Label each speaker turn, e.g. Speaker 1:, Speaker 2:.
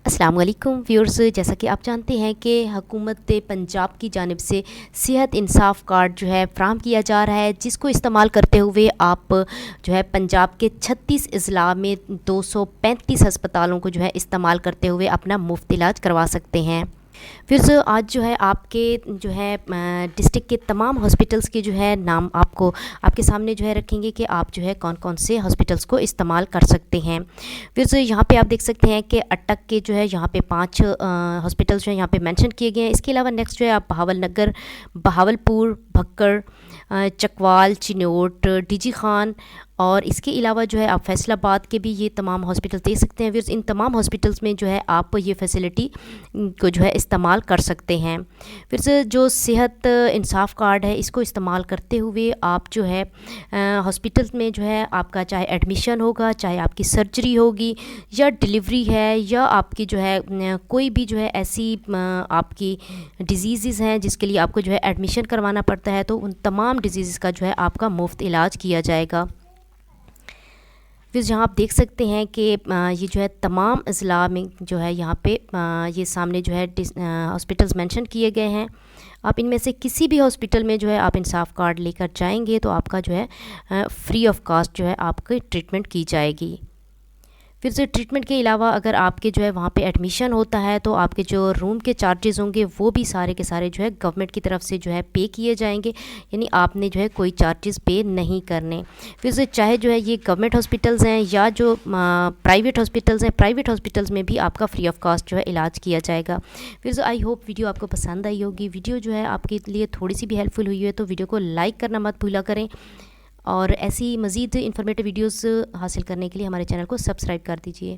Speaker 1: السلام علیکم ویورز، جیسا کہ آپ جانتے ہیں کہ حکومت پنجاب کی جانب سے صحت انصاف کارڈ جو ہے فراہم کیا جا رہا ہے، جس کو استعمال کرتے ہوئے آپ جو ہے پنجاب کے 36 اضلاع میں 235 ہسپتالوں کو جو ہے استعمال کرتے ہوئے اپنا مفت علاج کروا سکتے ہیں۔ پھر آج جو ہے آپ کے جو ہے ڈسٹرکٹ کے تمام ہاسپٹلس کے جو ہے نام آپ کے سامنے جو ہے رکھیں گے کہ آپ جو ہے کون کون سے ہاسپٹلس کو استعمال کر سکتے ہیں۔ پھر یہاں پہ آپ دیکھ سکتے ہیں کہ اٹک کے جو ہے یہاں پہ 5 ہاسپٹلس جو ہیں یہاں پہ مینشن کیے گئے ہیں۔ اس کے علاوہ نیکسٹ جو ہے آپ بہاولپور، بھکر، چکوال، چنوٹ، ڈی جی خان اور اس کے علاوہ جو ہے آپ فیصل آباد کے بھی یہ تمام ہاسپٹلس دیکھ سکتے ہیں۔ پھر ان تمام ہاسپٹلس میں جو ہے آپ یہ فیسلٹی کو جو ہے استعمال کر سکتے ہیں۔ پھر جو صحت انصاف کارڈ ہے اس کو استعمال کرتے ہوئے آپ جو ہے ہاسپٹلس میں جو ہے آپ کا چاہے ایڈمیشن ہوگا، چاہے آپ کی سرجری ہوگی یا ڈیلیوری ہے یا آپ کی جو ہے کوئی بھی جو ہے ایسی آپ کی ڈیزیزز ہیں جس کے لیے آپ کو جو ہے ایڈمیشن کروانا پڑتا ہے، تو ان تمام ڈیزیزز کا جو ہے آپ کا مفت علاج کیا جائے گا۔ پھر جہاں آپ دیکھ سکتے ہیں کہ یہ جو ہے تمام اضلاع میں جو ہے یہاں پہ یہ سامنے جو ہے ہاسپٹلس مینشن کیے گئے ہیں۔ آپ ان میں سے کسی بھی ہاسپٹل میں جو ہے آپ انصاف کارڈ لے کر جائیں گے تو آپ کا جو ہے فری آف کاسٹ جو ہے آپ کی ٹریٹمنٹ کی جائے گی۔ پھر سے ٹریٹمنٹ کے علاوہ اگر آپ کے جو ہے وہاں پہ ایڈمیشن ہوتا ہے تو آپ کے جو روم کے چارجز ہوں گے وہ بھی سارے کے سارے جو ہے گورنمنٹ کی طرف سے جو ہے پے کیے جائیں گے، یعنی آپ نے جو ہے کوئی چارجز پے نہیں کرنے۔ پھر سے چاہے جو ہے یہ گورنمنٹ ہاسپٹلز ہیں یا جو پرائیویٹ ہاسپٹلز ہیں، پرائیویٹ ہاسپٹلز میں بھی آپ کا فری آف کاسٹ جو ہے علاج کیا جائے گا۔ پھر سے آئی ہوپ ویڈیو آپ کو پسند آئی ہوگی۔ ویڈیو جو ہے آپ کے لیے تھوڑی سی بھی ہیلپ فل ہوئی ہے تو ویڈیو کو لائک کرنا مت بھولا کریں، اور ایسی مزید انفارمیٹیو ویڈیوز حاصل کرنے کے لیے ہمارے چینل کو سبسکرائب کر دیجئے۔